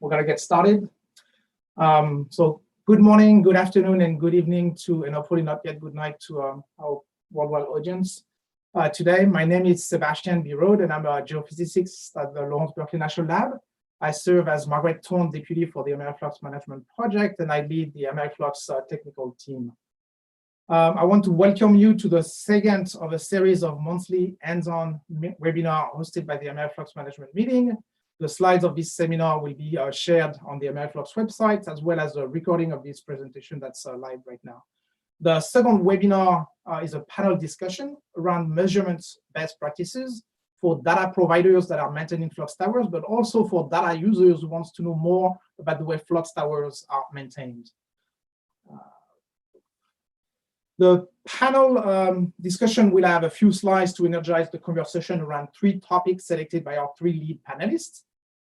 we're going to get started. So good morning, good afternoon, and good evening to, and hopefully not yet good night to our worldwide audience. Today, my name is Sebastian Birod, and I'm a geophysicist at the Lawrence Berkeley National Lab. I serve as Margaret Thorne Deputy for the AmeriFlux Management Project, and I lead the AmeriFlux technical team. I want to welcome you to the second of a series of monthly hands-on webinar hosted by the AmeriFlux Management Meeting. The slides of this seminar will be shared on the AmeriFlux website, as well as a recording of this presentation that's live right now. The second webinar is a panel discussion around measurements best practices for data providers that are maintaining flux towers, but also for data users who wants to know more about the way flux towers are maintained. The panel discussion will have a few slides to energize the conversation around 3 topics selected by our 3 lead panelists.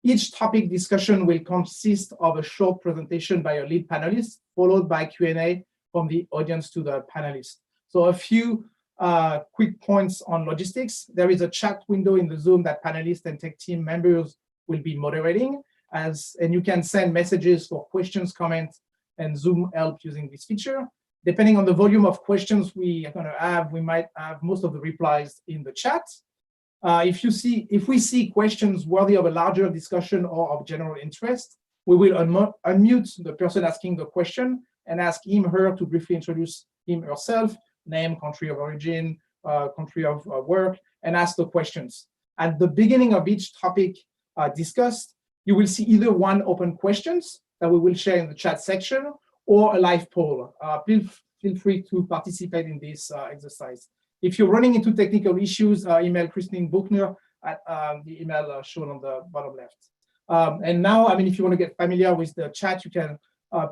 Each topic discussion will consist of a short presentation by a lead panelist, followed by Q&A from the audience to the panelists. So a few quick points on logistics. There is a chat window in the Zoom that panelists and tech team members will be moderating, and you can send messages for questions, comments, and Zoom help using this feature. Depending on the volume of questions we are going to have, we might have most of the replies in the chat. If we see questions worthy of a larger discussion or of general interest, we will unmute the person asking the question and ask him, her to briefly introduce him, herself, name, country of origin, country of work, and ask the questions. At the beginning of each topic discussed, you will see either one open questions that we will share in the chat section or a live poll. Feel free to participate in this exercise. If you're running into technical issues, email Christine Buchner at the email shown on the bottom left. And now, if you want to get familiar with the chat, you can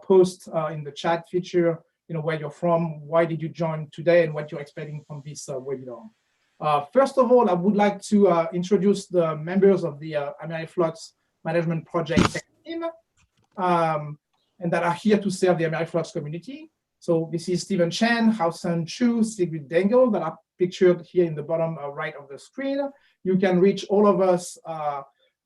post in the chat feature, where you're from, why did you join today, and what you're expecting from this webinar. First of all, I would like to introduce the members of the AmeriFlux Management Project Tech Team, and that are here to serve the AmeriFlux community. So this is Stephen Chen, Hao-Sun Chu, Sigrid Dengel, that are pictured here in the bottom right of the screen. You can reach all of us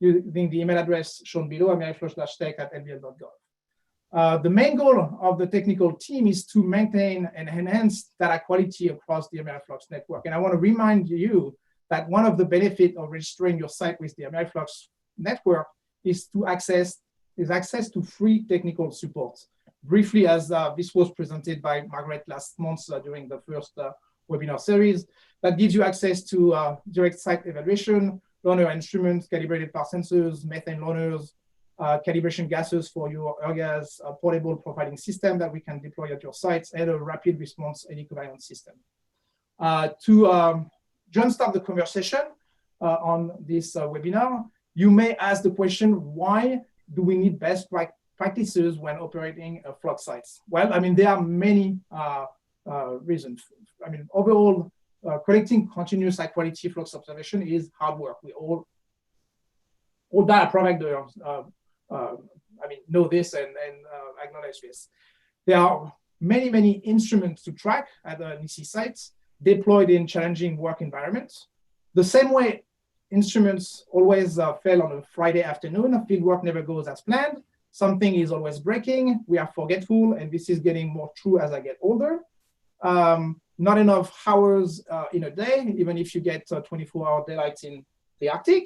using the email address shown below, ameriflux-tech@lbl.gov. The main goal of the technical team is to maintain and enhance data quality across the AmeriFlux network. And I want to remind you that one of the benefits of registering your site with the AmeriFlux network is access to free technical support. Briefly, as this was presented by Margaret last month during the first webinar series, that gives you access to direct site evaluation, loaner instruments, calibrated power sensors, methane loaners, calibration gases for your air gas, portable profiling system that we can deploy at your sites, and a rapid response equivalent system. To jumpstart the conversation on this webinar, you may ask the question, why do we need best practices when operating flux sites? Well, there are many reasons. Overall, collecting continuous high quality flux observation is hard work. We all data providers know this and acknowledge this. There are many instruments to track at the NEC sites deployed in challenging work environments. The same way instruments always fail on a Friday afternoon, field work never goes as planned. Something is always breaking. We are forgetful, and this is getting more true as I get older. Not enough hours in a day, even if you get 24-hour daylight in the Arctic.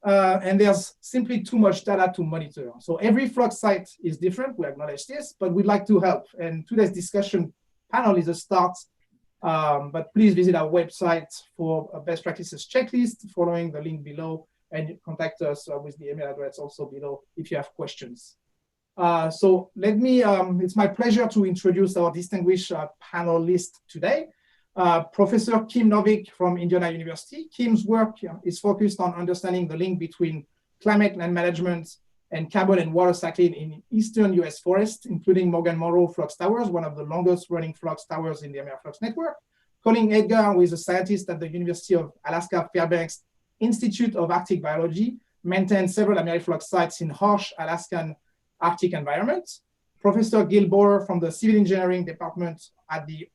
And there's simply too much data to monitor. So every flux site is different. We acknowledge this, but we'd like to help. And today's discussion panel is a start. But please visit our website for a best practices checklist following the link below, and contact us with the email address also below if you have questions. So let me, it's my pleasure to introduce our distinguished panelist today, Professor Kim Novick from Indiana University. Kim's work is focused on understanding the link between climate and management and carbon and water cycling in eastern US forests, including Morgan Monroe Flux Towers, one of the longest running flux towers in the AmeriFlux network. Colin Edgar, who is a scientist at the University of Alaska Fairbanks Institute of Arctic Biology, maintains several AmeriFlux sites in harsh Alaskan Arctic environments. Professor Gil Bohrer from the Civil Engineering Department at the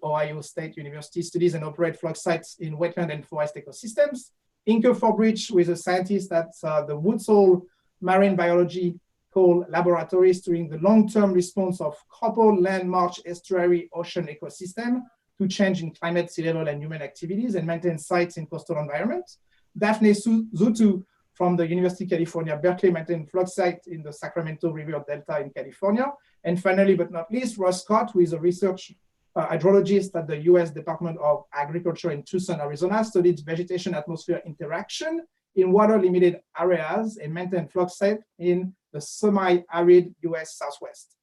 Ohio State University studies and operates flux sites in wetland and forest ecosystems. Inke Forbrich, who is a scientist at the Woodsole marine biological laboratory studying the long-term response of coupled land marsh estuary ocean ecosystem to change in climate, sea level, and human activities and maintain sites in coastal environments. Daphne Szutu from the University of California, Berkeley maintain flux site in the Sacramento River Delta in California. And finally, but not least, Russ Scott, who is a research hydrologist at the US Department of Agriculture in Tucson, Arizona, studied vegetation-atmosphere interaction in water-limited areas and maintained flux site in the semi-arid US Southwest.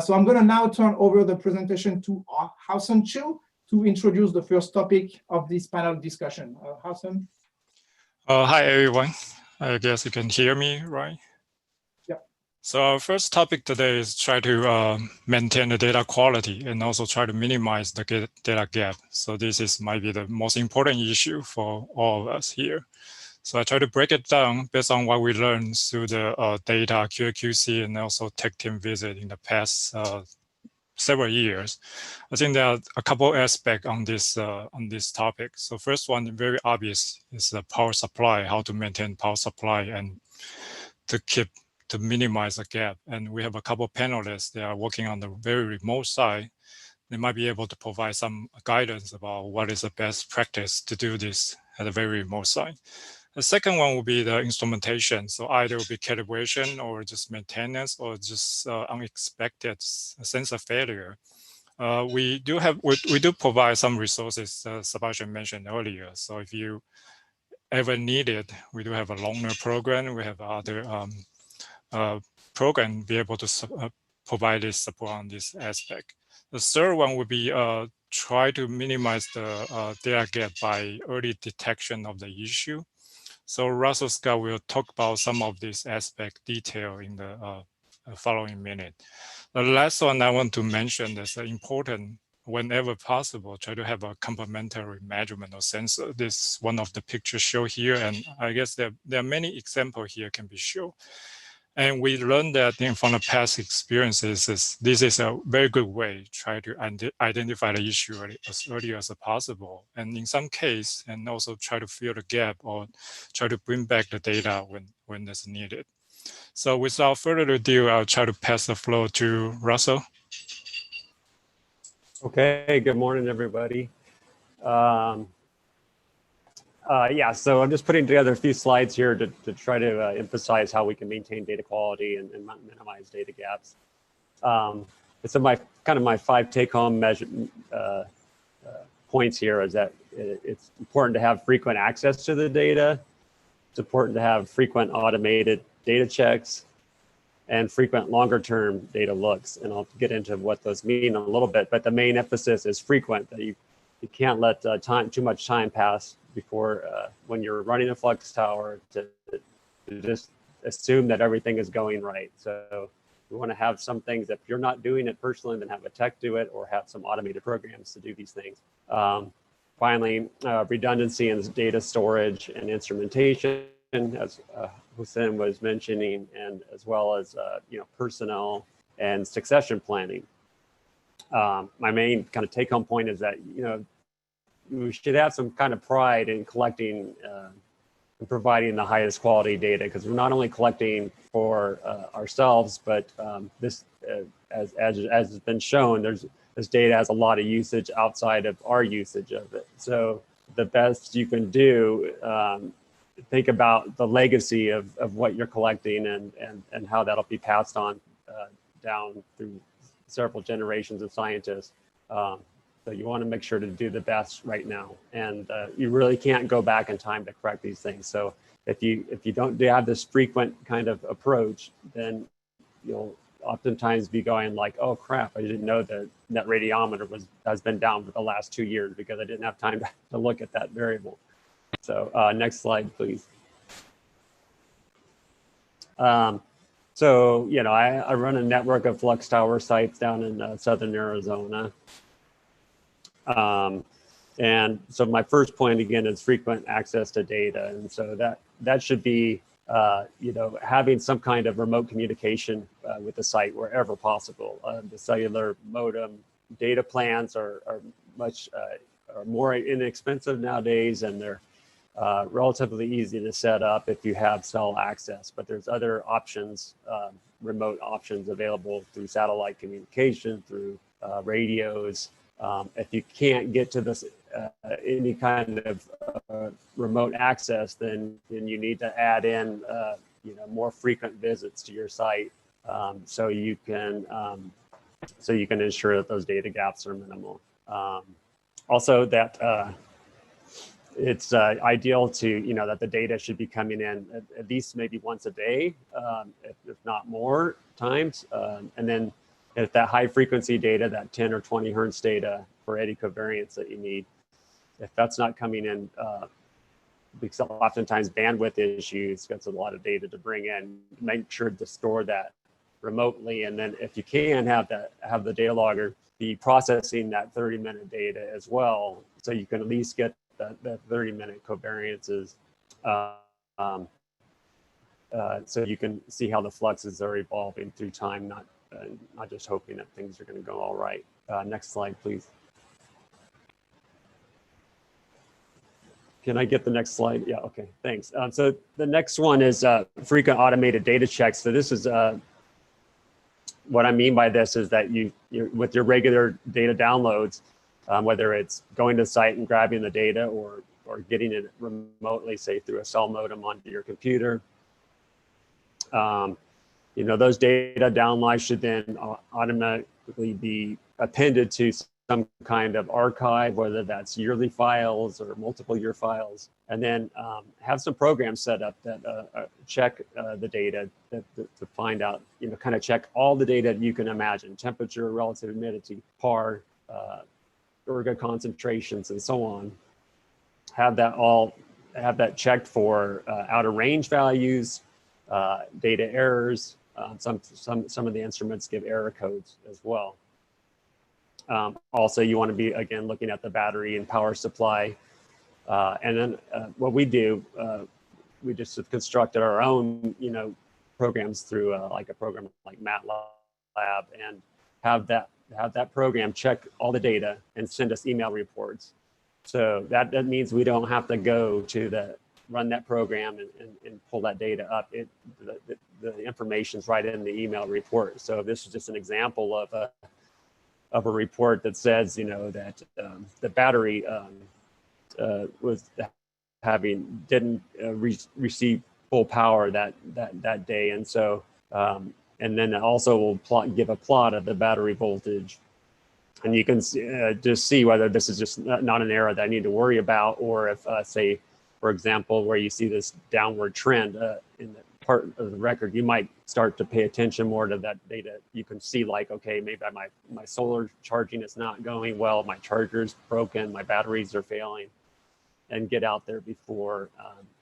So I'm going to now turn over the presentation to Hao-Sun Chiu to introduce the first topic of this panel discussion. Hao-Sun. Hi, everyone. I guess you can hear me, right? Yep. So our first topic today is try to maintain the data quality and also try to minimize the data gap. So this might be the most important issue for all of us here. So I try to break it down based on what we learned through the data QA/QC and also tech team visit in the past several years. I think there are a couple aspects on this topic. So first one, very obvious, is the power supply, how to maintain power supply and to minimize the gap. And we have a couple panelists that are working on the very remote side. They might be able to provide some guidance about what is the best practice to do this at a very remote side. The second one will be the instrumentation. So either it will be calibration or just maintenance or just unexpected sensor failure. We do provide some resources, Sebastian mentioned earlier. So if you ever need it, we do have a loaner program. We have other program be able to provide this support on this aspect. The third one would be try to minimize the data gap by early detection of the issue. So Russ Scott will talk about some of this aspect detail in the following minute. The last one I want to mention is important, whenever possible, try to have a complementary measurement or sensor. This one of the pictures shown here, and I guess there are many examples here can be shown. And we learned that from the past experiences, this is a very good way to try to identify the issue as early as possible. And in some case, and also try to fill the gap or try to bring back the data when it's needed. So without further ado, I'll try to pass the floor to Russell. Okay, good morning, everybody. Yeah, so I'm just putting together a few slides here to try to emphasize how we can maintain data quality and minimize data gaps. So my 5 take-home measure points here is that it's important to have frequent access to the data. It's important to have frequent automated data checks and frequent longer-term data looks. And I'll get into what those mean in a little bit, but the main emphasis is frequent, that you can't let too much time pass before when you're running a flux tower to just assume that everything is going right. So we want to have some things, if you're not doing it personally, then have a tech do it or have some automated programs to do these things. Finally, redundancy in data storage and instrumentation, as Hussein was mentioning, and as well as personnel and succession planning. My main kind of take-home point is that we should have some kind of pride in collecting and providing the highest quality data, because we're not only collecting for ourselves, but this, as has been shown, this data has a lot of usage outside of our usage of it. So the best you can do, think about the legacy of what you're collecting and how that'll be passed on down through several generations of scientists. So you want to make sure to do the best right now, and you really can't go back in time to correct these things. So if you don't have this frequent kind of approach, then you'll oftentimes be going like, oh crap, I didn't know that radiometer has been down for the last 2 years because I didn't have time to look at that variable. So next slide, please. So I run a network of flux tower sites down in southern Arizona. And so my first point again is frequent access to data, and so that should be having some kind of remote communication with the site wherever possible. The cellular modem data plans are much more inexpensive nowadays, and they're relatively easy to set up if you have cell access, but there's other options, remote options available through satellite communication, through radios. If you can't get to this any kind of remote access, then you need to add in more frequent visits to your site, so you can ensure that those data gaps are minimal. Also, that it's ideal to that the data should be coming in at least maybe once a day, if not more times, and then if that high frequency data, that 10 or 20 hertz data for eddy covariance that you need, if that's not coming in, because oftentimes bandwidth issues, that's a lot of data to bring in, make sure to store that remotely. And then if you can have the data logger be processing that 30-minute data as well, so you can at least get that 30-minute covariances, so you can see how the fluxes are evolving through time, not just hoping that things are going to go all right. Next slide, please. Can I get the next slide? Yeah, okay, thanks. So the next one is frequent automated data checks. So this is what I mean by this is that you with your regular data downloads, whether it's going to the site and grabbing the data or getting it remotely, say through a cell modem onto your computer, those data downloads should then automatically be appended to some kind of archive, whether that's yearly files or multiple year files, and then have some programs set up that check the data to find out, kind of check all the data you can imagine: temperature, relative humidity, PAR, erga concentrations, and so on. Have that checked for out of range values, data errors. Some of the instruments give error codes as well. Also, you want to be, again, looking at the battery and power supply. And then what we do, we just have constructed our own, programs through like a program like MATLAB, and have that program check all the data and send us email reports. So that means we don't have to go to run that program and pull that data up. The information's right in the email report. So this is just an example of a report that says, that the battery didn't receive full power that day, and so and then it also will give a plot of the battery voltage, and you can just see whether this is just not an error that I need to worry about, or if say, for example, where you see this downward trend in the part of the record, you might start to pay attention more to that data. You can see, like, okay, maybe my solar charging is not going well, my charger's broken, my batteries are failing, and get out there before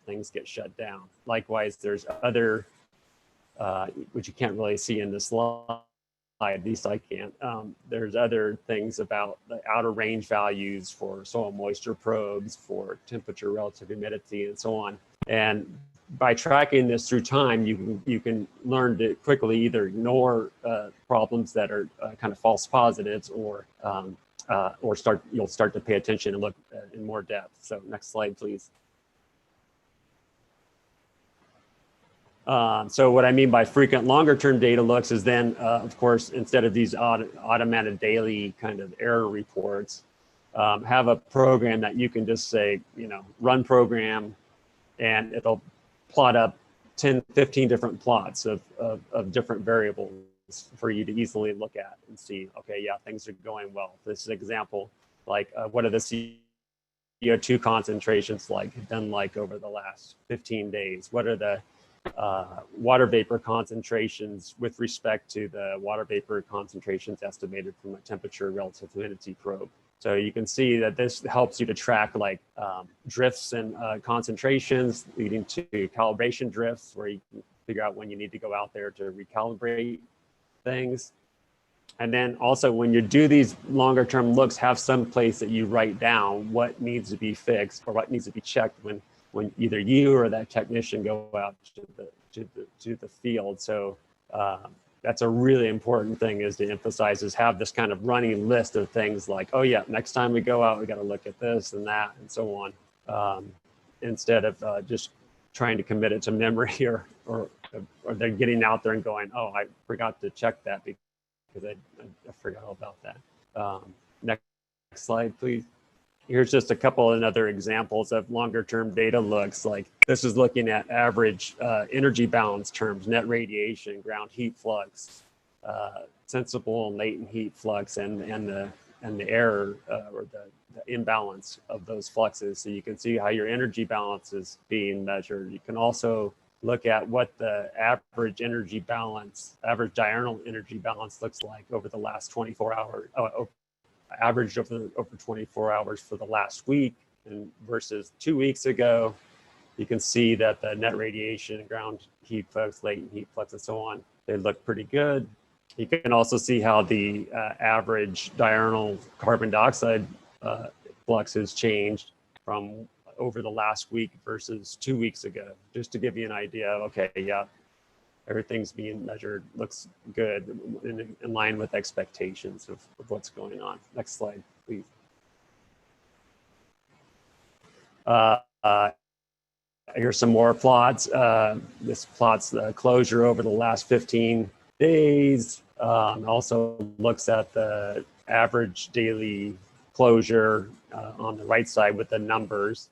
things get shut down. Likewise, there's other, which you can't really see in this slide, at least I can't. There's other things about the outer range values for soil moisture probes, for temperature, relative humidity, and so on. And by tracking this through time, you can learn to quickly either ignore problems that are kind of false positives, or you'll start to pay attention and look in more depth. So next slide, please. So what I mean by frequent longer-term data looks is then, of course, instead of these automated daily kind of error reports, have a program that you can just say, run program, and it'll plot up 10, 15 different plots of different variables for you to easily look at and see, okay, yeah, things are going well. This is an example, like what are the CO2 concentrations done over the last 15 days? What are the water vapor concentrations with respect to the water vapor concentrations estimated from a temperature relative humidity probe? So you can see that this helps you to track drifts and concentrations, leading to calibration drifts, where you can figure out when you need to go out there to recalibrate things. And then also, when you do these longer term looks, have some place that you write down what needs to be fixed or what needs to be checked when either you or that technician go out to the field. So that's a really important thing, is to emphasize, is have this kind of running list of things like, oh yeah, next time we go out, we got to look at this and that and so on. instead of just trying to commit it to memory, or they're getting out there and going, oh, I forgot to check that because I forgot all about that. Next slide, please. Here's just a couple of other examples of longer term data looks. Like this is looking at average energy balance terms, net radiation, ground heat flux, sensible and latent heat flux, and the error or the imbalance of those fluxes. So you can see how your energy balance is being measured. You can also look at what the average energy balance, average diurnal energy balance looks like over the last 24 hours, averaged over 24 hours for the last week, and versus 2 weeks ago. You can see that the net radiation, ground heat flux, latent heat flux, and so on, they look pretty good. You can also see how the average diurnal carbon dioxide flux has changed from over the last week versus 2 weeks ago, just to give you an idea. Okay, yeah, everything's being measured, looks good, in line with expectations of what's going on. Next slide, please. Here's some more plots. This plots the closure over the last 15 days. Also looks at the average daily closure on the right side with the numbers.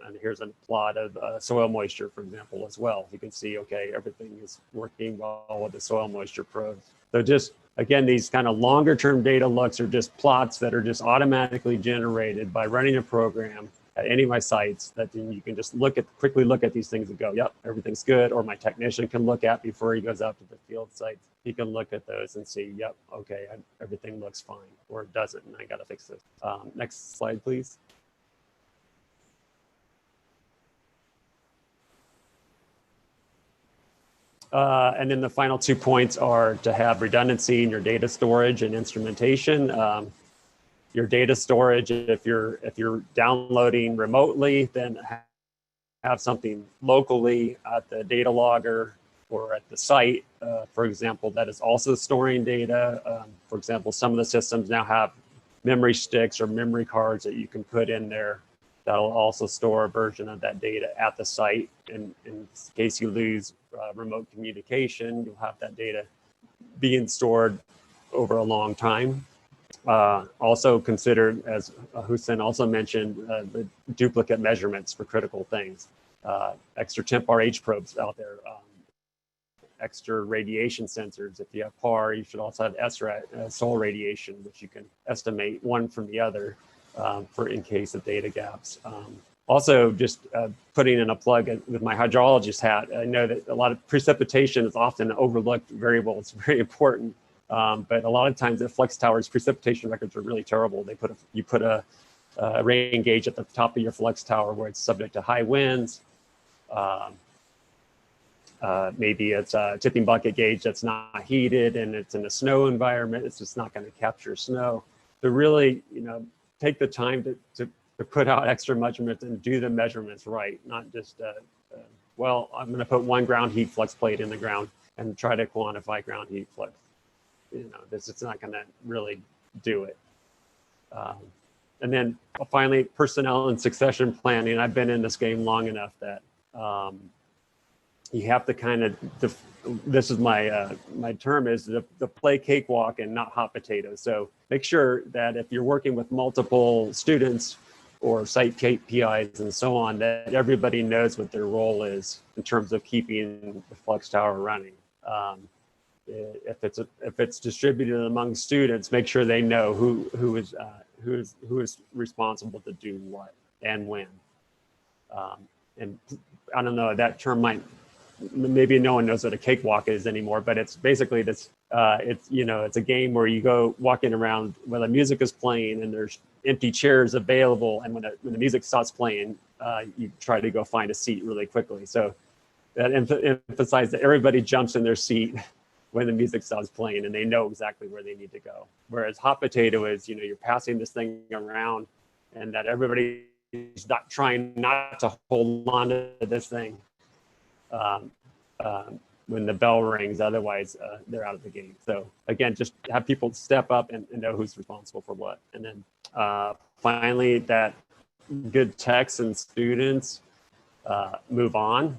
And here's a plot of soil moisture, for example, as well. You can see, okay, everything is working well with the soil moisture probes. So just, again, these kind of longer term data looks are just plots that are just automatically generated by running a program at any of my sites that then you can just quickly look at these things and go, yep, everything's good. Or my technician can look at before he goes out to the field sites. He can look at those and see, yep, okay, everything looks fine, or it doesn't, and I got to fix this. Next slide, please. And then the final 2 points are to have redundancy in your data storage and instrumentation. Your data storage, if you're downloading remotely, then have something locally at the data logger or at the site, for example, that is also storing data. For example, some of the systems now have memory sticks or memory cards that you can put in there that'll also store a version of that data at the site. And in case you lose remote communication, you'll have that data being stored over a long time. Also consider, as Hussein also mentioned, the duplicate measurements for critical things. Extra temp RH probes out there, extra radiation sensors. If you have PAR, you should also have SRAT, soil radiation, which you can estimate one from the other for in case of data gaps. Also, just putting in a plug with my hydrologist hat, I know that a lot of precipitation is often an overlooked variable. It's very important. But a lot of times at flux towers, precipitation records are really terrible. You put a rain gauge at the top of your flux tower where it's subject to high winds. Maybe it's a tipping bucket gauge that's not heated and it's in a snow environment. It's just not going to capture snow. To really, take the time to put out extra measurements and do the measurements right, not just, well, I'm going to put one ground heat flux plate in the ground and try to quantify ground heat flux. It's not going to really do it. And then finally, personnel and succession planning. I've been in this game long enough that you have to kind of, this is my term is the play cakewalk and not hot potatoes. So make sure that if you're working with multiple students or site KPIs and so on, that everybody knows what their role is in terms of keeping the flux tower running. If it's distributed among students, make sure they know who is responsible to do what and when. And I don't know, that term maybe no one knows what a cakewalk is anymore, but it's basically this. It's a game where you go walking around when the music is playing and there's empty chairs available, and when the music stops playing, you try to go find a seat really quickly. So that emphasizes that everybody jumps in their seat when the music stops playing and they know exactly where they need to go. Whereas hot potato is, you're passing this thing around and that everybody's trying not to hold on to this thing when the bell rings, otherwise they're out of the game. So again, just have people step up and know who's responsible for what. And then finally, that good techs and students move on.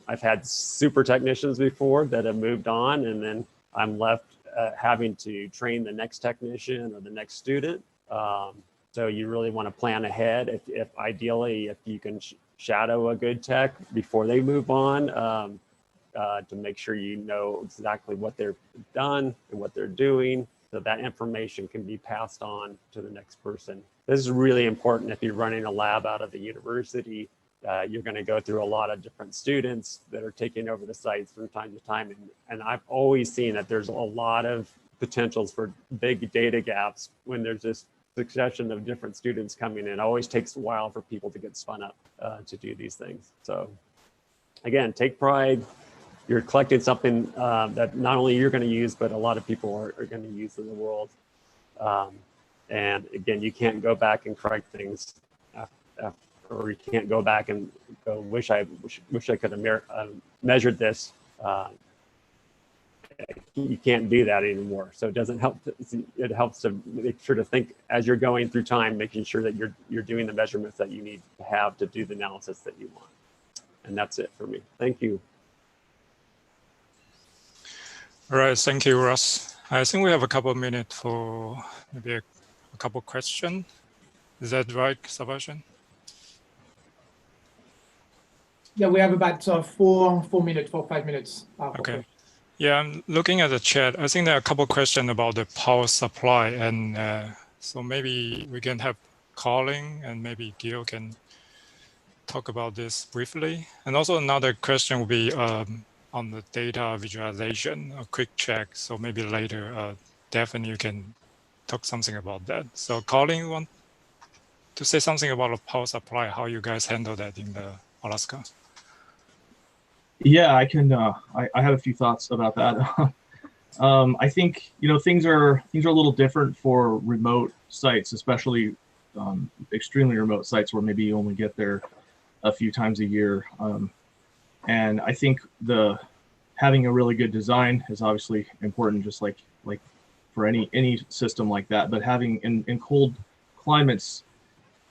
I've had super technicians before that have moved on, and then I'm left having to train the next technician or the next student. So you really want to plan ahead. If ideally, if you can shadow a good tech before they move on, to make sure you know exactly what they've done and what they're doing, so that information can be passed on to the next person. This is really important if you're running a lab out of the university. You're going to go through a lot of different students that are taking over the sites from time to time. And I've always seen that there's a lot of potentials for big data gaps when there's this succession of different students coming in. It always takes a while for people to get spun up to do these things. So again, take pride. You're collecting something that not only you're going to use, but a lot of people are going to use in the world. And again, you can't go back and correct things or you can't go back and go, wish I could have measured this. You can't do that anymore. So it doesn't help. It helps to make sure to think as you're going through time, making sure that you're doing the measurements that you need to have to do the analysis that you want. And that's it for me. Thank you. All right, thank you, Russ. I think we have a couple of minutes for maybe a couple of questions. Is that right, Sebastian? Yeah, we have about 4 minutes, 5 minutes. Okay. Yeah, I'm looking at the chat. I think there are a couple of questions about the power supply, and so maybe we can have Colin and maybe Gil can talk about this briefly. And also another question will be on the data visualization, a quick check. So maybe later, Daphne, you can talk something about that. So Colin, you want to say something about the power supply, how you guys handle that in the Alaska? Yeah, I can. I have a few thoughts about that. I think things are a little different for remote sites, especially extremely remote sites where maybe you only get there a few times a year. And I think having a really good design is obviously important, just like for any system like that. But having in cold climates,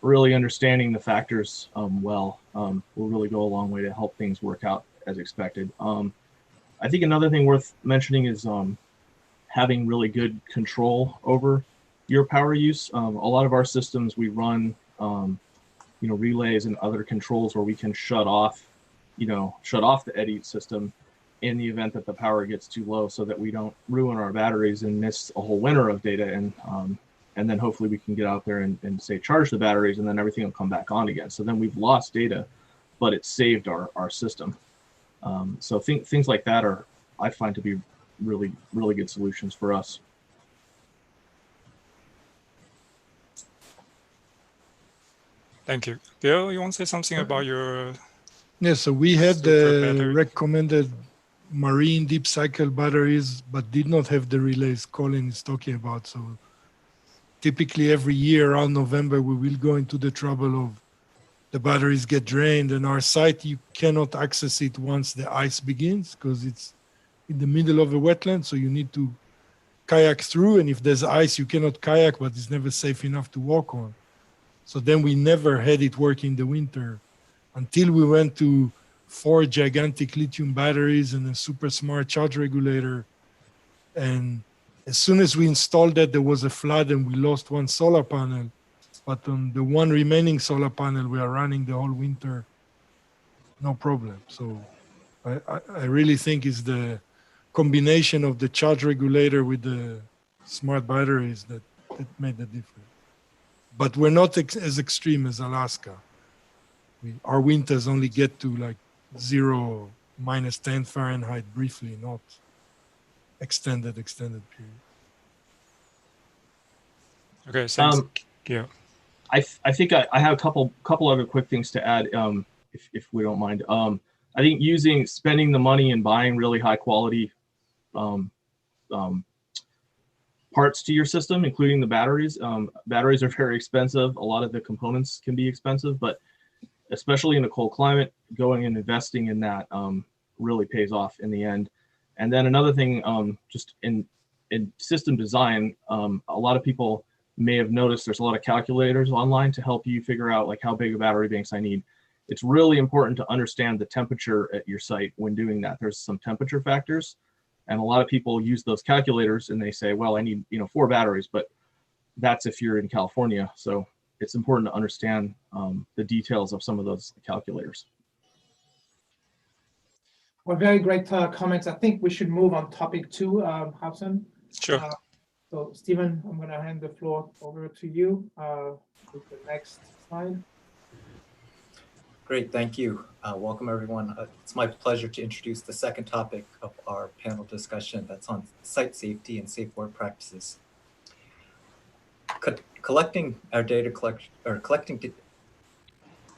really understanding the factors well will really go a long way to help things work out as expected. I think another thing worth mentioning is having really good control over your power use. A lot of our systems, we run relays and other controls where we can shut off the eddy system in the event that the power gets too low, so that we don't ruin our batteries and miss a whole winter of data. And then hopefully we can get out there and say charge the batteries, and then everything will come back on again. So then we've lost data, but it saved our system. So things like that I find to be really, really good solutions for us. Thank you. Gil, you want to say something about your... Yeah, so we had the recommended marine deep cycle batteries, but did not have the relays Colin is talking about. So typically every year around November, we will go into the trouble of the batteries get drained, and our site, you cannot access it once the ice begins because it's in the middle of a wetland. So you need to kayak through, and if there's ice, you cannot kayak, but it's never safe enough to walk on. So then we never had it work in the winter until we went to 4 gigantic lithium batteries and a super smart charge regulator. And as soon as we installed that, there was a flood and we lost 1 solar panel. But on the 1 remaining solar panel, we are running the whole winter, no problem. So I really think it's the combination of the charge regulator with the smart batteries that made the difference. But we're not as extreme as Alaska. Our winters only get to like 0, -10 Fahrenheit briefly, not extended period. Okay, thanks. Yeah. I think I have a couple other quick things to add, if we don't mind. I think spending the money and buying really high quality parts to your system, including the batteries. Batteries are very expensive. A lot of the components can be expensive, but especially in a cold climate, going and investing in that really pays off in the end. And then another thing, just in system design, a lot of people may have noticed there's a lot of calculators online to help you figure out like how big of battery banks I need. it's really important to understand the temperature at your site when doing that. There's some temperature factors, and a lot of people use those calculators and they say, well, I need 4 batteries, but that's if you're in California. So it's important to understand the details of some of those calculators. Well, very great comments. I think we should move on topic 2, Hobson. Sure. So Stephen, I'm going to hand the floor over to you with the next slide. Great, thank you. Welcome everyone. It's my pleasure to introduce the second topic of our panel discussion that's on site safety and safe work practices. Collecting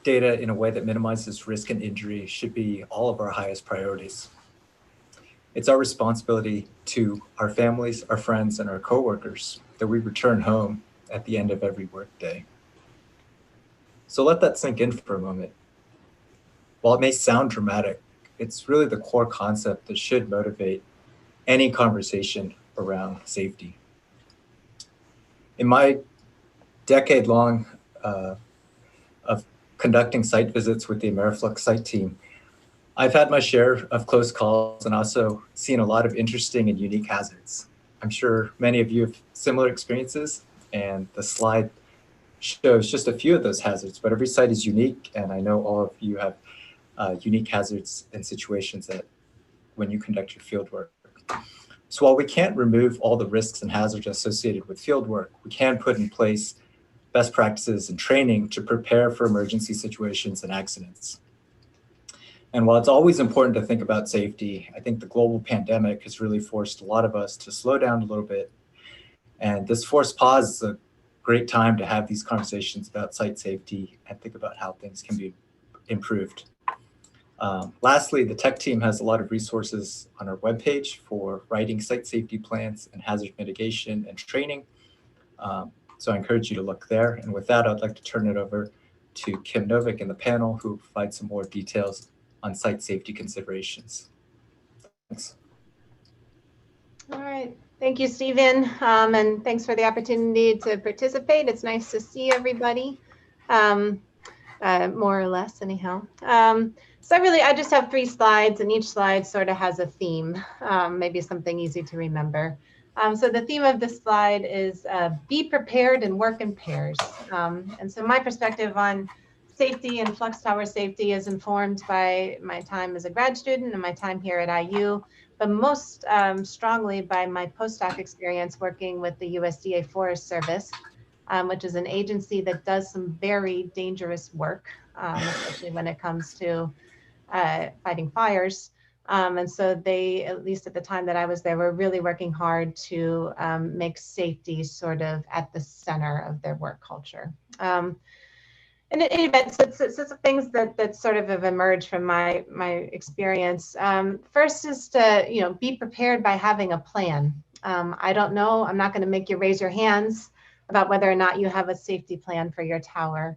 data in a way that minimizes risk and injury should be all of our highest priorities. It's our responsibility to our families, our friends, and our coworkers that we return home at the end of every workday. So let that sink in for a moment. While it may sound dramatic, it's really the core concept that should motivate any conversation around safety. In my decade-long of conducting site visits with the AmeriFlux site team, I've had my share of close calls and also seen a lot of interesting and unique hazards. I'm sure many of you have similar experiences, and the slide shows just a few of those hazards, but every site is unique, and I know all of you have unique hazards and situations that when you conduct your field work. So while we can't remove all the risks and hazards associated with field work, we can put in place best practices and training to prepare for emergency situations and accidents. And while it's always important to think about safety, I think the global pandemic has really forced a lot of us to slow down a little bit. And this forced pause is a great time to have these conversations about site safety and think about how things can be improved. Lastly, the tech team has a lot of resources on our webpage for writing site safety plans and hazard mitigation and training. So I encourage you to look there. And with that, I'd like to turn it over to Kim Novick and the panel, who will provide some more details on site safety considerations. Thanks. All right. Thank you, Stephen. And thanks for the opportunity to participate. It's nice to see everybody, more or less anyhow. So I just have 3 slides, and each slide sort of has a theme, maybe something easy to remember. So the theme of this slide is be prepared and work in pairs. And so my perspective on safety and flux tower safety is informed by my time as a grad student and my time here at IU, but most strongly by my postdoc experience working with the USDA Forest Service, which is an agency that does some very dangerous work, especially when it comes to fighting fires. And so they, at least at the time that I was there, were really working hard to make safety sort of at the center of their work culture. And in any event, so it's things that sort of have emerged from my experience. First is to be prepared by having a plan. I don't know, I'm not going to make you raise your hands about whether or not you have a safety plan for your tower.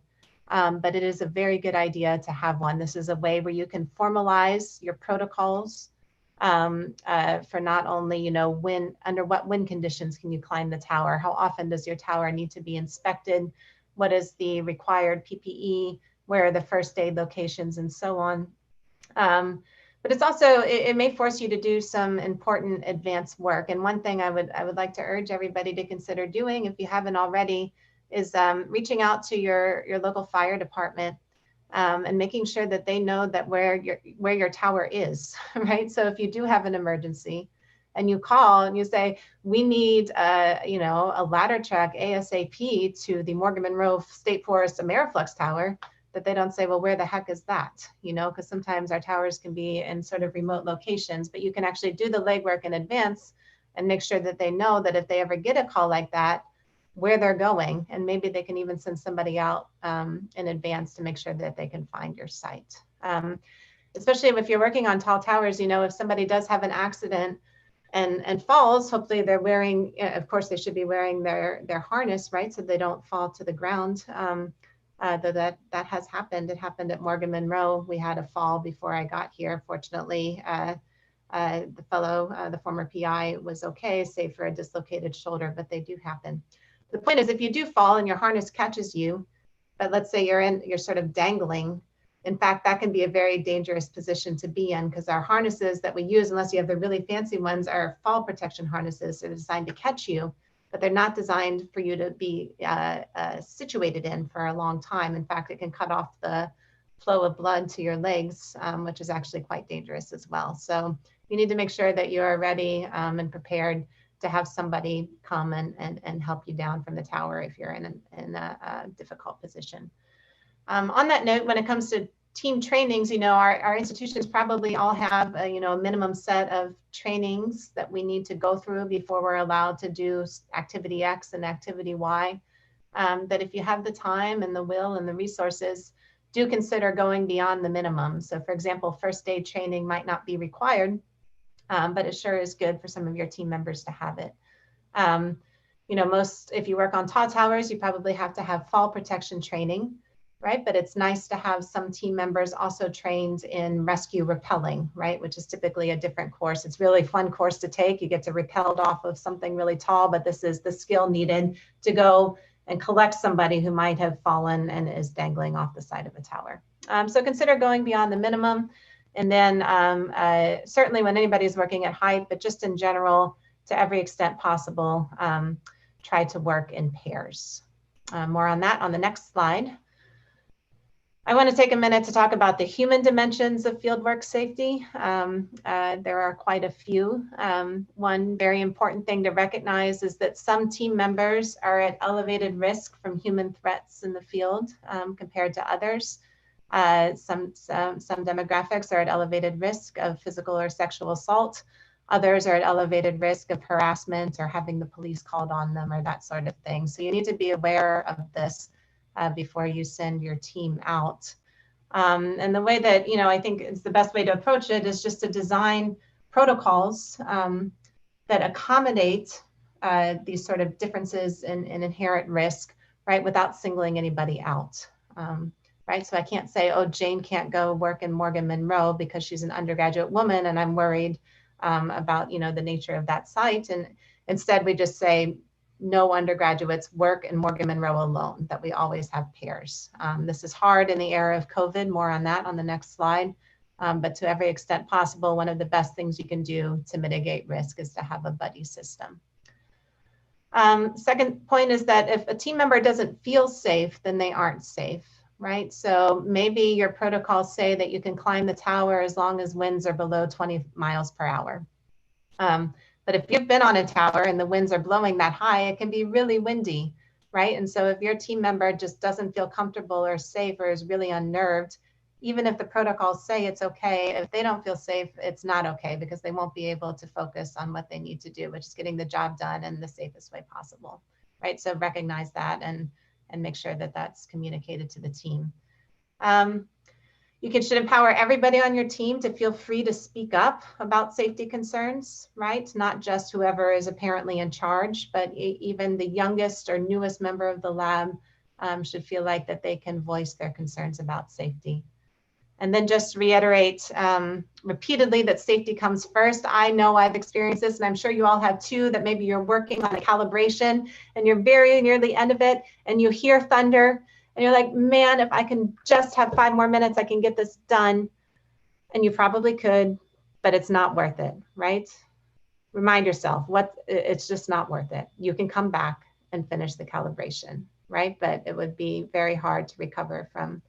But it is a very good idea to have one. This is a way where you can formalize your protocols for not only, under what wind conditions can you climb the tower? How often does your tower need to be inspected? What is the required PPE? Where are the first aid locations and so on? But it's also, it may force you to do some important advanced work. And one thing I would like to urge everybody to consider doing, if you haven't already, is reaching out to your local fire department and making sure that they know that where your tower is, right? So if you do have an emergency and you call and you say, we need a ladder truck ASAP to the Morgan Monroe State Forest AmeriFlux Tower, that they don't say, well, where the heck is that? Because sometimes our towers can be in sort of remote locations, but you can actually do the legwork in advance and make sure that they know that if they ever get a call like that, where they're going, and maybe they can even send somebody out in advance to make sure that they can find your site. Especially if you're working on tall towers, if somebody does have an accident and falls, hopefully they're wearing, of course they should be wearing their harness, right? So they don't fall to the ground. Though that has happened. It happened at Morgan Monroe. We had a fall before I got here. Fortunately, the former PI was okay, save for a dislocated shoulder, but they do happen. The point is, if you do fall and your harness catches you, but let's say you're sort of dangling, In fact, that can be a very dangerous position to be in because our harnesses that we use, unless you have the really fancy ones, are fall protection harnesses. They're designed to catch you, but they're not designed for you to be situated in for a long time. In fact, it can cut off the flow of blood to your legs, which is actually quite dangerous as well. So you need to make sure that you are ready and prepared to have somebody come and help you down from the tower if you're in a difficult position. On that note, when it comes to team trainings, our institutions probably all have a minimum set of trainings that we need to go through before we're allowed to do activity X and activity Y. But if you have the time and the will and the resources, do consider going beyond the minimum. So for example, first aid training might not be required, but it sure is good for some of your team members to have it. If you work on tall towers, you probably have to have fall protection training, right? But it's nice to have some team members also trained in rescue rappelling, right? Which is typically a different course. It's really a fun course to take. You get to rappelled off of something really tall, but this is the skill needed to go and collect somebody who might have fallen and is dangling off the side of a tower. So consider going beyond the minimum. And then certainly when anybody's working at height, but just in general, to every extent possible, try to work in pairs. More on that on the next slide. I want to take a minute to talk about the human dimensions of fieldwork safety. There are quite a few. One very important thing to recognize is that some team members are at elevated risk from human threats in the field compared to others. Some demographics are at elevated risk of physical or sexual assault. Others are at elevated risk of harassment or having the police called on them or that sort of thing. So you need to be aware of this before you send your team out. And the way that, I think is the best way to approach it is just to design protocols that accommodate these sort of differences in inherent risk, right, without singling anybody out. Right, so I can't say, oh, Jane can't go work in Morgan Monroe because she's an undergraduate woman and I'm worried about, the nature of that site. And instead we just say, no undergraduates work in Morgan Monroe alone, that we always have pairs. This is hard in the era of COVID, more on that on the next slide. But to every extent possible, one of the best things you can do to mitigate risk is to have a buddy system. Second point is that if a team member doesn't feel safe, then they aren't safe, right? So maybe your protocols say that you can climb the tower as long as winds are below 20 miles per hour. But if you've been on a tower and the winds are blowing that high, it can be really windy, right? And so if your team member just doesn't feel comfortable or safe or is really unnerved, even if the protocols say it's okay, if they don't feel safe, it's not okay because they won't be able to focus on what they need to do, which is getting the job done in the safest way possible, right? So recognize that and make sure that that's communicated to the team. You should empower everybody on your team to feel free to speak up about safety concerns, right? Not just whoever is apparently in charge, but even the youngest or newest member of the lab should feel like that they can voice their concerns about safety. And then just reiterate repeatedly that safety comes first. I know I've experienced this, and I'm sure you all have too, that maybe you're working on a calibration and you're very near the end of it and you hear thunder. And you're like, man, if I can just have 5 more minutes, I can get this done. And you probably could, but it's not worth it, right? Remind yourself, it's just not worth it. You can come back and finish the calibration, right? But it would be very hard to recover from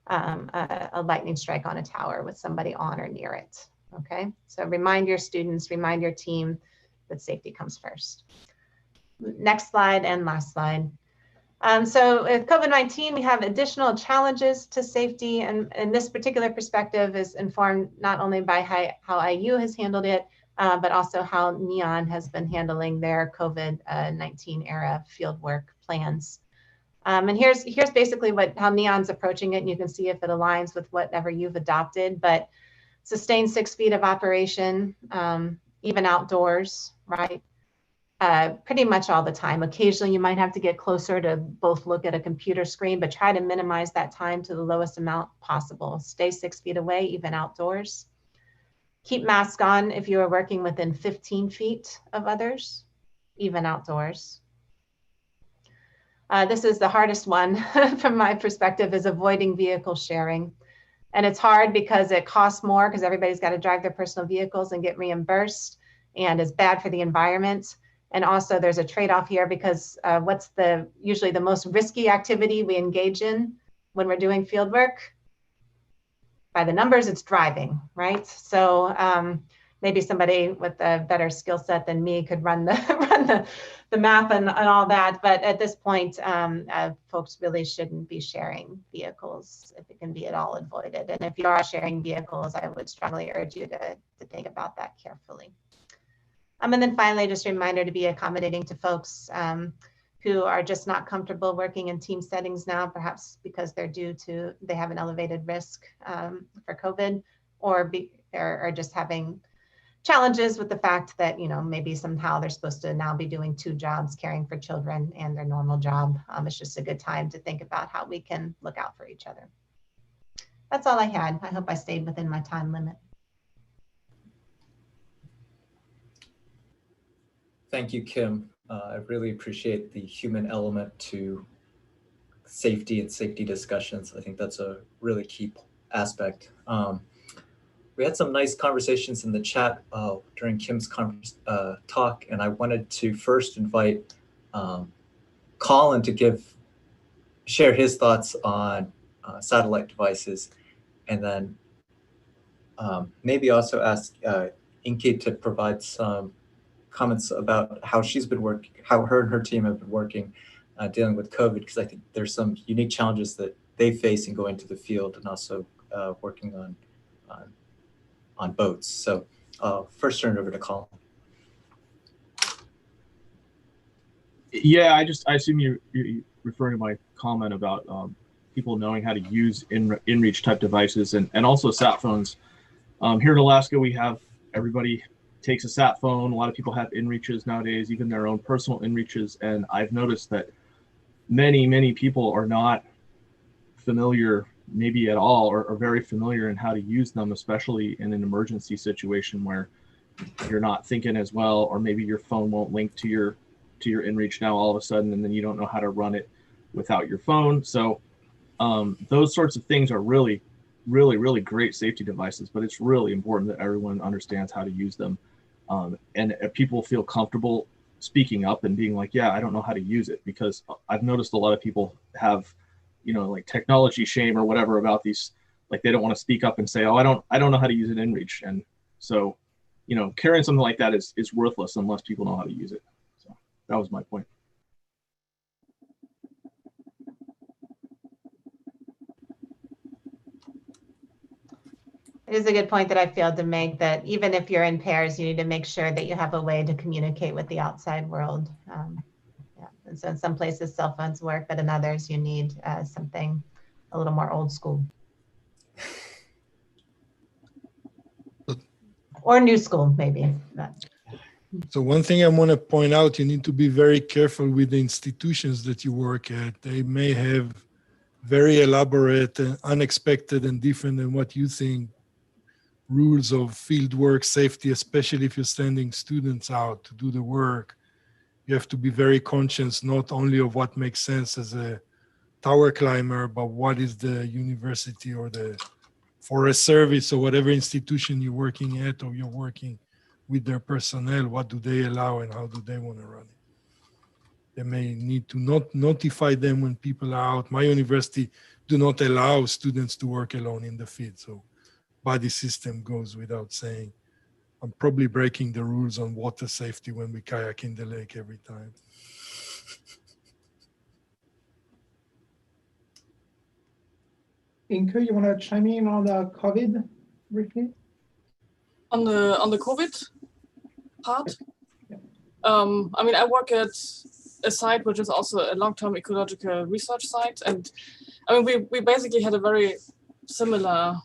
a lightning strike on a tower with somebody on or near it, okay? So remind your students, remind your team that safety comes first. Next slide and last slide. So with COVID-19, we have additional challenges to safety, and this particular perspective is informed not only by how IU has handled it, but also how NEON has been handling their COVID-19 era fieldwork plans. And here's basically how NEON's approaching it, and you can see if it aligns with whatever you've adopted, but sustain 6 feet of operation, even outdoors, right? Pretty much all the time. Occasionally you might have to get closer to both look at a computer screen, but try to minimize that time to the lowest amount possible. Stay 6 feet away, even outdoors. Keep mask on if you are working within 15 feet of others, even outdoors. This is the hardest one from my perspective, is avoiding vehicle sharing. And it's hard because it costs more because everybody's got to drive their personal vehicles and get reimbursed, and it's bad for the environment. And also there's a trade-off here because what's usually the most risky activity we engage in when we're doing field work? By the numbers, it's driving, right? So maybe somebody with a better skill set than me could run the math and all that. But at this point, folks really shouldn't be sharing vehicles if it can be at all avoided. And if you are sharing vehicles, I would strongly urge you to think about that carefully. And then finally, just a reminder to be accommodating to folks who are just not comfortable working in team settings now, perhaps because they have an elevated risk for COVID, or just having challenges with the fact that, maybe somehow they're supposed to now be doing 2 jobs, caring for children and their normal job. It's just a good time to think about how we can look out for each other. That's all I had. I hope I stayed within my time limit. Thank you, Kim. I really appreciate the human element to safety and safety discussions. I think that's a really key aspect. We had some nice conversations in the chat during Kim's talk, and I wanted to first invite Colin to share his thoughts on satellite devices, and then maybe also ask Inke to provide some comments about how she's been working, how her and her team have been working dealing with COVID, because I think there's some unique challenges that they face in going to the field and also working on boats. So first turn it over to Colin. Yeah, I assume you're referring to my comment about people knowing how to use inReach type devices and also sat phones. Here in Alaska, we have everybody takes a sat phone. A lot of people have inReaches nowadays, even their own personal inReaches. And I've noticed that many people are not familiar, maybe at all, or very familiar in how to use them, especially in an emergency situation where you're not thinking as well, or maybe your phone won't link to your inReach now all of a sudden, and then you don't know how to run it without your phone. So those sorts of things are really great safety devices, but it's really important that everyone understands how to use them. And people feel comfortable speaking up and being like, yeah, I don't know how to use it, because I've noticed a lot of people have, like technology shame or whatever about these, like they don't want to speak up and say, oh, I don't know how to use an inReach. And so, carrying something like that is worthless unless people know how to use it. So that was my point. It is a good point that I failed to make, that even if you're in pairs, you need to make sure that you have a way to communicate with the outside world. And so in some places cell phones work, but in others you need something a little more old school. Or new school, maybe. So one thing I want to point out, you need to be very careful with the institutions that you work at. They may have very elaborate, unexpected, and different than what you think rules of field work safety, especially if you're sending students out to do the work. You have to be very conscious not only of what makes sense as a tower climber, but what is the university or the Forest Service or whatever institution you're working at, or you're working with their personnel, what do they allow and how do they want to run it. They may need to notify them when people are out. My university do not allow students to work alone in the field. So body system goes without saying. I'm probably breaking the rules on water safety when we kayak in the lake every time. Inke, you want to chime in on the COVID briefly? On the COVID part? Yeah. I mean, I work at a site which is also a long-term ecological research site, and I mean we basically had a very similar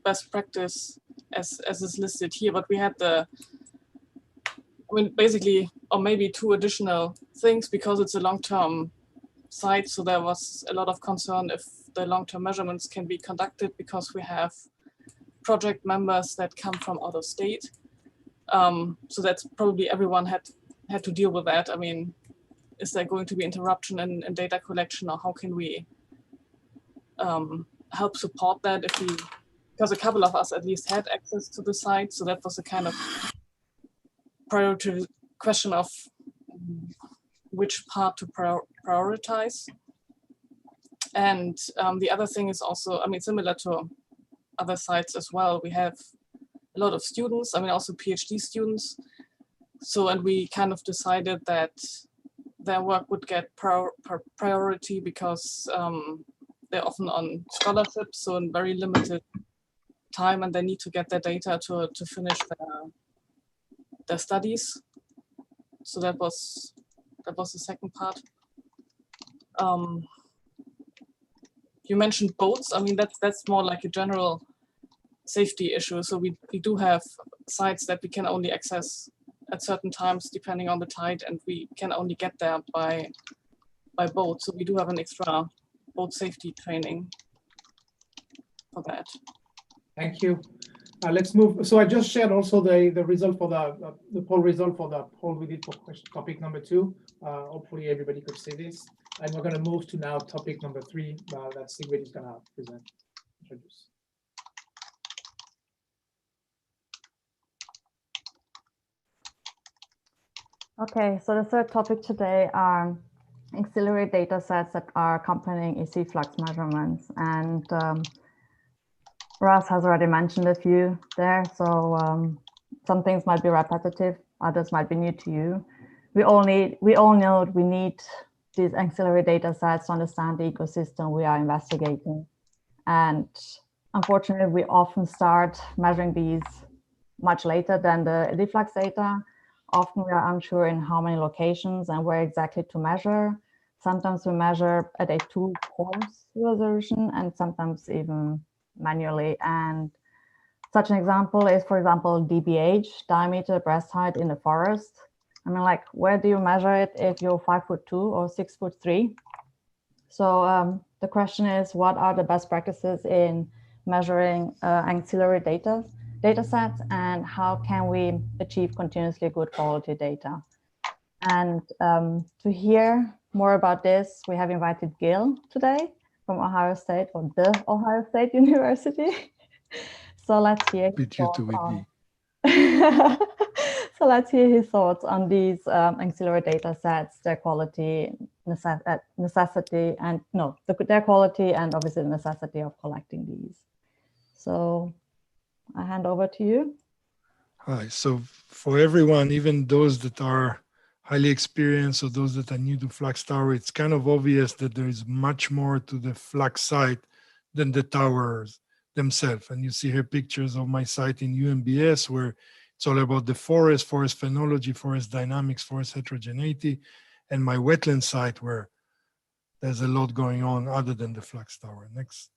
best practice as is listed here, but we had basically, or maybe 2 additional things, because it's a long-term site. So there was a lot of concern if the long-term measurements can be conducted, because we have project members that come from out of state. So that's probably everyone had to deal with that. I mean, is there going to be interruption in data collection, or how can we help support that if we because a couple of us at least had access to the site. So that was a kind of priority question of which part to prioritize. And the other thing is also, I mean, similar to other sites as well, we have a lot of students, I mean, also PhD students. So, and we kind of decided that their work would get priority because they're often on scholarships, so in very limited time, and they need to get their data to finish their studies. So that was the second part. You mentioned boats. I mean, that's more like a general safety issue. So we do have sites that we can only access at certain times depending on the tide, and we can only get there by boat. So we do have an extra boat safety training for that. Thank you. Let's move. So I just shared also the result for the poll result for the poll we did for topic number 2. Hopefully everybody could see this. And we're going to move to now topic number 3 that Sigrid is going to introduce. Okay, so the third topic today are ancillary data sets that are accompanying EC flux measurements. And Russ has already mentioned a few there. So some things might be repetitive, others might be new to you. We all know we need these ancillary data sets to understand the ecosystem we are investigating. And unfortunately, we often start measuring these much later than the reflux data. Often we are unsure in how many locations and where exactly to measure. Sometimes we measure at a 2 coarse resolution and sometimes even manually. And such an example is, for example, DBH, diameter breast height in the forest. I mean, like, where do you measure it if you're 5'2" or 6'3"? So the question is, what are the best practices in measuring ancillary data sets, and how can we achieve continuously good quality data? And to hear more about this, we have invited Gil today from Ohio State, or the Ohio State University. So let's hear his thoughts on so let's hear his thoughts on these ancillary data sets, their quality, necessity, and their quality, and obviously the necessity of collecting these. So I hand over to you. Hi. So for everyone, even those that are highly experienced or those that are new to Flux Tower, it's kind of obvious that there is much more to the Flux site than the towers themselves. And you see here pictures of my site in UMBS, where it's all about the forest phenology, forest dynamics, forest heterogeneity, and my wetland site, where there's a lot going on other than the Flux Tower. Next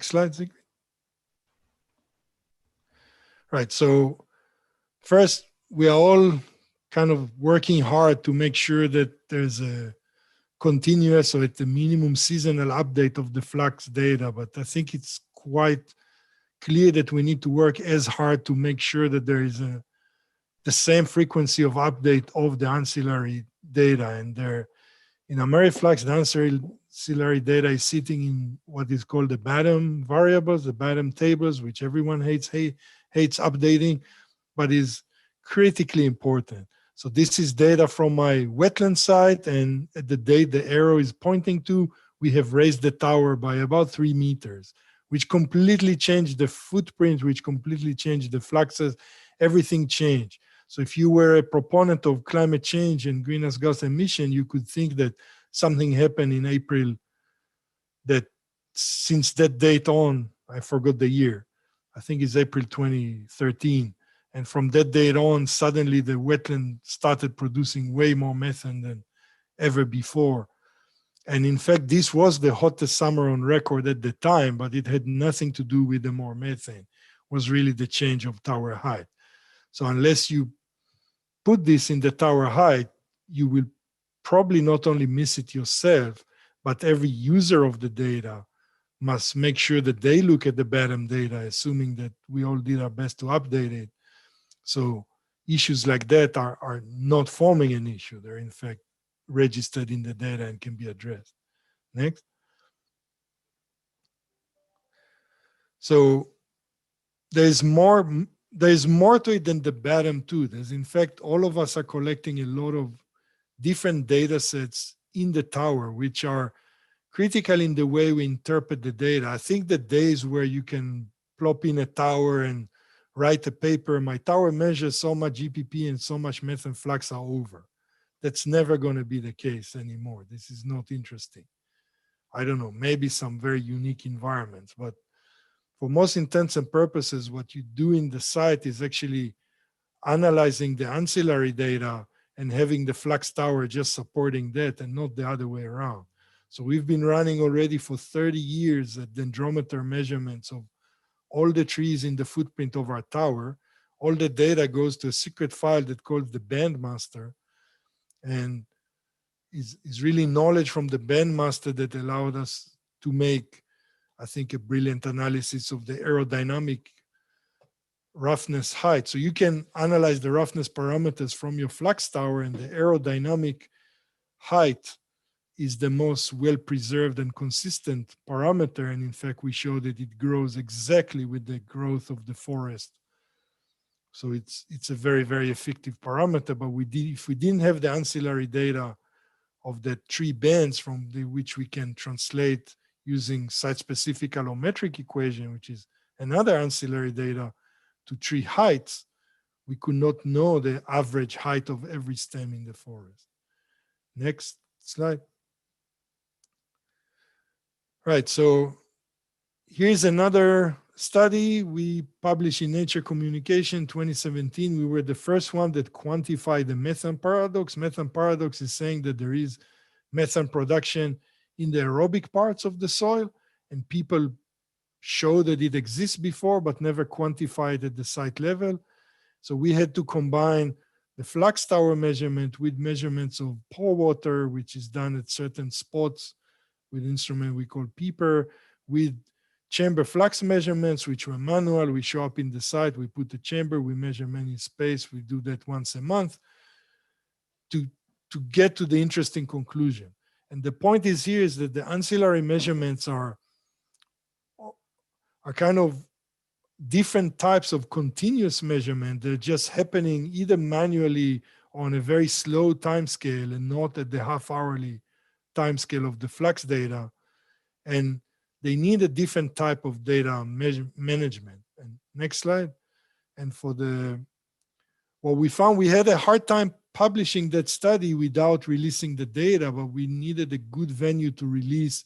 slide, Sigrid. Right, so first, we are all kind of working hard to make sure that there's a continuous or at the minimum seasonal update of the flux data, but I think it's quite clear that we need to work as hard to make sure that there is the same frequency of update of the ancillary data. And there, in AmeriFlux, the ancillary data is sitting in what is called the bottom variables, the bottom tables, which everyone hates updating, but is critically important. So this is data from my wetland site, and at the date the arrow is pointing to, we have raised the tower by about 3 meters, which completely changed the footprint, which completely changed the fluxes, everything changed. So if you were a proponent of climate change and greenhouse gas emission, you could think that something happened in April, that since that date on, I forgot the year, I think it's April 2013. And from that date on, suddenly the wetland started producing way more methane than ever before. And in fact, this was the hottest summer on record at the time, but it had nothing to do with the more methane. It was really the change of tower height. So unless you put this in the tower height, you will probably not only miss it yourself, but every user of the data must make sure that they look at the bottom data, assuming that we all did our best to update it. So issues like that are not forming an issue. They're in fact registered in the data and can be addressed. Next. So there's more to it than the bottom two. There's, in fact, all of us are collecting a lot of different data sets in the tower, which are critical in the way we interpret the data. I think the days where you can plop in a tower and write a paper, my tower measures so much GPP and so much methane flux, are over. That's never going to be the case anymore. This is not interesting. I don't know, maybe some very unique environments, but for most intents and purposes, what you do in the site is actually analyzing the ancillary data and having the flux tower just supporting that and not the other way around. So we've been running already for 30 years at dendrometer measurements of all the trees in the footprint of our tower. All the data goes to a secret file that called the bandmaster, and is really knowledge from the bandmaster that allowed us to make, I think, a brilliant analysis of the aerodynamic roughness height. So you can analyze the roughness parameters from your flux tower, and the aerodynamic height is the most well-preserved and consistent parameter. And in fact, we show that it grows exactly with the growth of the forest. So it's a very, very effective parameter. But if we didn't have the ancillary data of the tree bands from which we can translate using site-specific allometric equation, which is another ancillary data, to tree heights, we could not know the average height of every stem in the forest. Next slide. Right, so here's another study we published in Nature Communication 2017. We were the first one that quantified the methane paradox. Methane paradox is saying that there is methane production in the aerobic parts of the soil, and people show that it exists before, but never quantified at the site level. So we had to combine the flux tower measurement with measurements of pore water, which is done at certain spots with an instrument we call Peeper, with chamber flux measurements, which were manual. We show up in the site, we put the chamber, we measure many space. We do that once a month to get to the interesting conclusion. And the point is here is that the ancillary measurements are kind of different types of continuous measurement. They're just happening either manually on a very slow time scale and not at the half-hourly time scale of the flux data. And they need a different type of data management. And next slide. And for what we found, we had a hard time publishing that study without releasing the data, but we needed a good venue to release.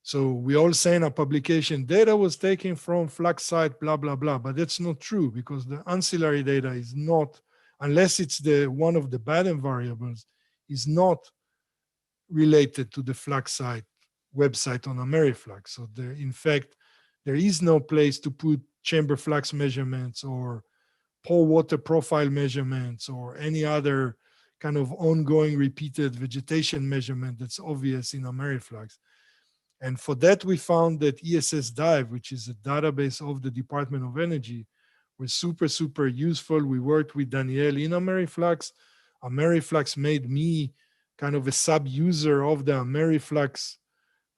So we all say in our publication, data was taken from flux site, blah, blah, blah. But that's not true, because the ancillary data is not, unless it's one of the Baden variables, is not related to the flux site website on AmeriFlux. So in fact, there is no place to put chamber flux measurements or pore water profile measurements or any other kind of ongoing repeated vegetation measurement that's obvious in AmeriFlux. And for that, we found that ESS Dive, which is a database of the Department of Energy, was super, super useful. We worked with Danielle in AmeriFlux. AmeriFlux made me kind of a sub-user of the AmeriFlux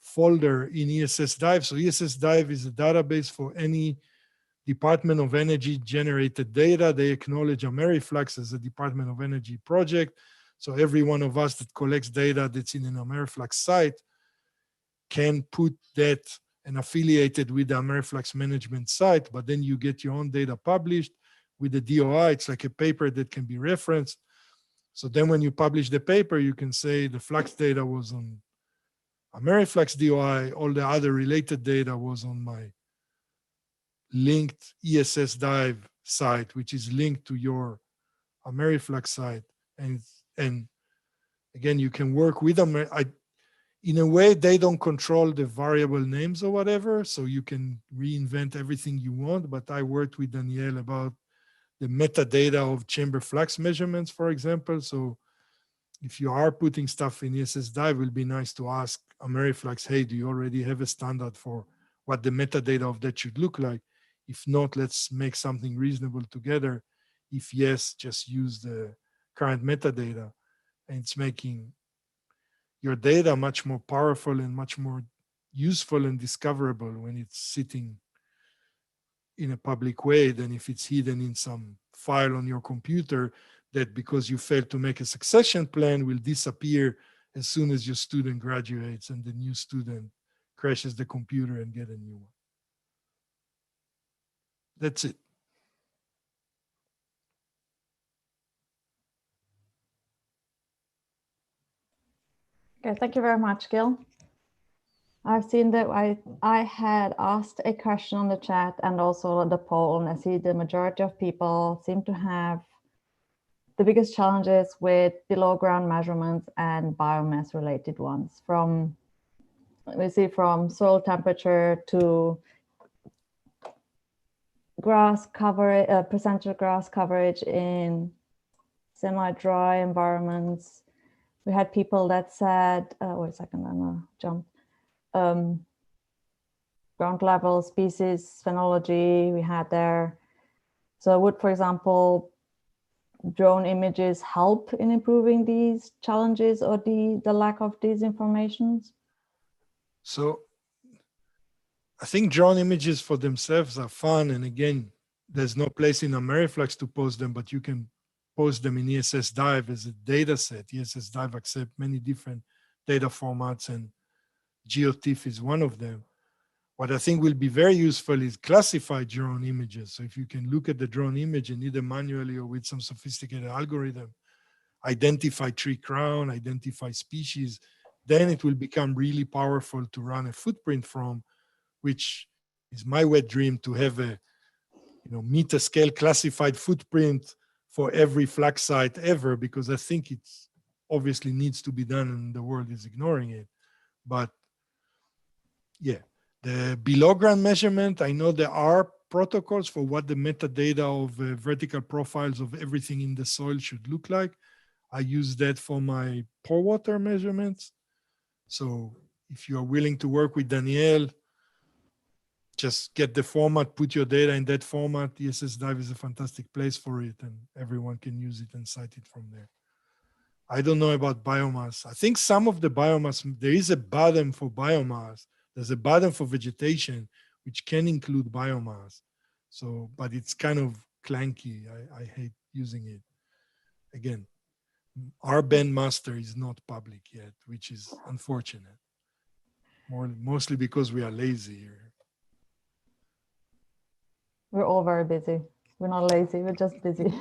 folder in ESS Dive. So ESS Dive is a database for any Department of Energy generated data. They acknowledge AmeriFlux as a Department of Energy project. So every one of us that collects data that's in an AmeriFlux site can put that and affiliate it with the AmeriFlux management site, but then you get your own data published with the DOI. It's like a paper that can be referenced. So then when you publish the paper, you can say the flux data was on AmeriFlux DOI, all the other related data was on my linked ESS Dive site, which is linked to your AmeriFlux site. And again, you can work with them. In a way, they don't control the variable names or whatever, so you can reinvent everything you want. But I worked with Danielle about the metadata of chamber flux measurements, for example. So if you are putting stuff in ESS Dive, it will be nice to ask AmeriFlux, hey, do you already have a standard for what the metadata of that should look like? If not, let's make something reasonable together. If yes, just use the current metadata. And it's making your data much more powerful and much more useful and discoverable when it's sitting in a public way than if it's hidden in some file on your computer that, because you failed to make a succession plan, will disappear as soon as your student graduates and the new student crashes the computer and get a new one. That's it. Okay, thank you very much, Gil. I've seen that I had asked a question on the chat and also on the poll, and I see the majority of people seem to have the biggest challenges with below ground measurements and biomass related ones. We see from soil temperature to grass coverage, percentage of grass coverage in semi-dry environments. We had people that said, wait a second, I'm gonna jump. Ground level species phenology we had there. So would, for example, drone images help in improving these challenges or the lack of these informations? So I think drone images for themselves are fun. And again, there's no place in AmeriFlux to post them, but you can post them in ESS Dive as a data set. ESS Dive accepts many different data formats, and GeoTIFF is one of them. What I think will be very useful is classified drone images. So if you can look at the drone image and either manually or with some sophisticated algorithm, identify tree crown, identify species, then it will become really powerful to run a footprint from, which is my wet dream, to have a meter scale classified footprint for every flux site ever, because I think it's obviously needs to be done and the world is ignoring it. But yeah, the below ground measurement, I know there are protocols for what the metadata of vertical profiles of everything in the soil should look like. I use that for my pore water measurements. So if you are willing to work with Danielle, just get the format, put your data in that format. ESS Dive is a fantastic place for it, and everyone can use it and cite it from there. I don't know about biomass. I think some of the biomass, there is a bottom for biomass. There's a bottom for vegetation, which can include biomass. So, but it's kind of clunky. I hate using it. Again, our bandmaster is not public yet, which is unfortunate. Mostly because we are lazy here. We're all very busy. We're not lazy, we're just busy.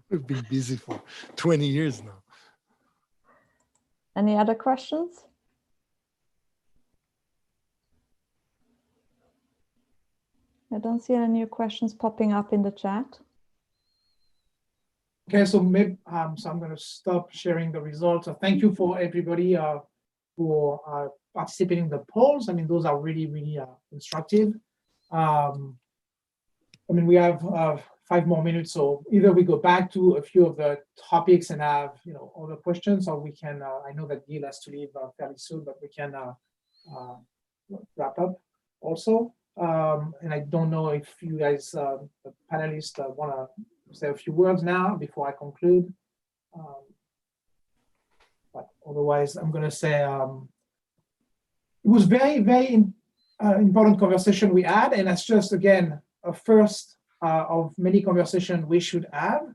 We've been busy for 20 years now. Any other questions? I don't see any new questions popping up in the chat. Okay, so maybe so I'm going to stop sharing the results. So thank you for everybody who are participating in the polls. I mean, those are really, really instructive. I mean, we have 5 more minutes, so either we go back to a few of the topics and have other questions, or we can. I know that Gil has to leave fairly soon, but we can wrap up also. And I don't know if you guys, the panelists, want to say a few words now before I conclude. But otherwise, I'm going to say it was very, very important conversation we had, and that's just, again, a first of many conversations we should have.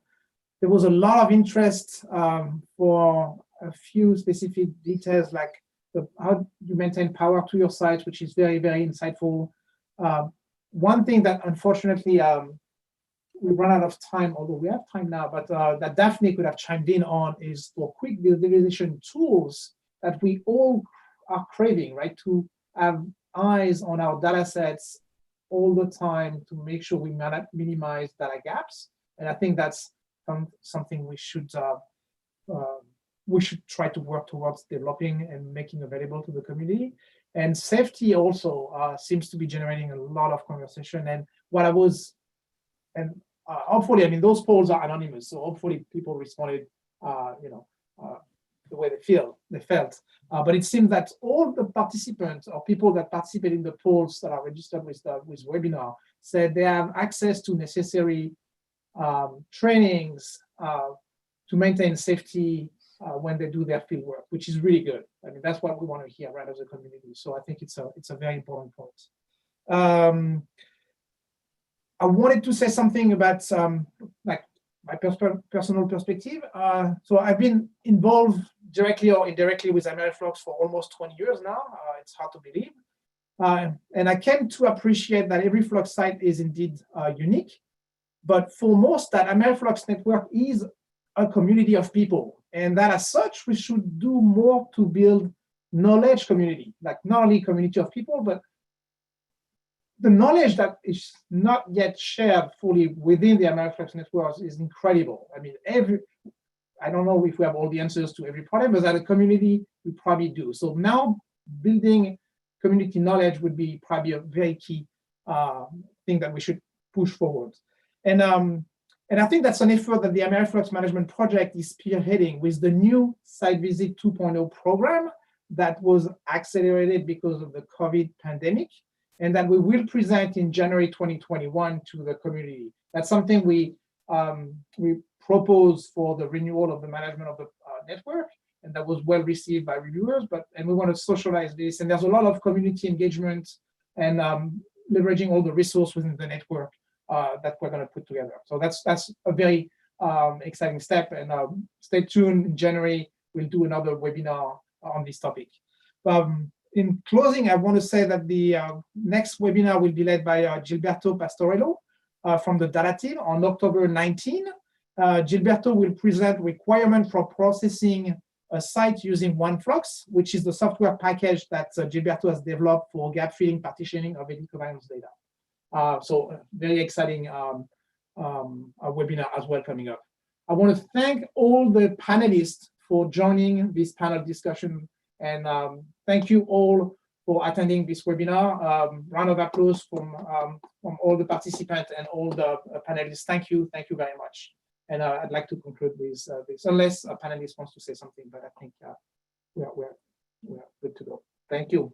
There was a lot of interest for a few specific details, like how you maintain power to your site, which is very, very insightful. One thing that unfortunately we run out of time, although we have time now, but that Daphne could have chimed in on is for quick visualization tools that we all are craving, right? To have eyes on our data sets all the time to make sure we minimize data gaps. And I think that's something we should try to work towards developing and making available to the community. And safety also seems to be generating a lot of conversation. And hopefully, I mean, those polls are anonymous, so hopefully people responded, the way they felt. But it seems that all the participants or people that participate in the polls that are registered with webinar said they have access to necessary trainings to maintain safety when they do their field work, which is really good. I mean, that's what we want to hear, right, as a community. So I think it's a very important point. I wanted to say something about like my personal perspective. So I've been involved directly or indirectly with AmeriFlux for almost 20 years now. It's hard to believe. And I came to appreciate that every Flux site is indeed unique. But for most, that AmeriFlux network is a community of people. And that as such, we should do more to build knowledge community, like not only community of people, but the knowledge that is not yet shared fully within the AmeriFlux network is incredible. I mean, I don't know if we have all the answers to every problem, but as a community, we probably do. So now building community knowledge would be probably a very key thing that we should push forward. And I think that's an effort that the AmeriFlux Management Project is spearheading with the new Site Visit 2.0 program that was accelerated because of the COVID pandemic, and that we will present in January 2021 to the community. That's something we propose for the renewal of the management of the network, and that was well received by reviewers. And we want to socialize this, and there's a lot of community engagement and leveraging all the resources within the network that we're going to put together. So that's a very exciting step, and stay tuned. In January, we'll do another webinar on this topic. In closing, I want to say that the next webinar will be led by Gilberto Pastorello from the data team on October 19. Gilberto will present requirement for processing a site using OneFlux, which is the software package that Gilberto has developed for gap filling, partitioning of eddy covariance data. So very exciting webinar as well coming up. I want to thank all the panelists for joining this panel discussion, and thank you all for attending this webinar. Round of applause from all the participants and all the panelists. Thank you very much. And I'd like to conclude with this, unless a panelist wants to say something, but I think we're good to go. Thank you.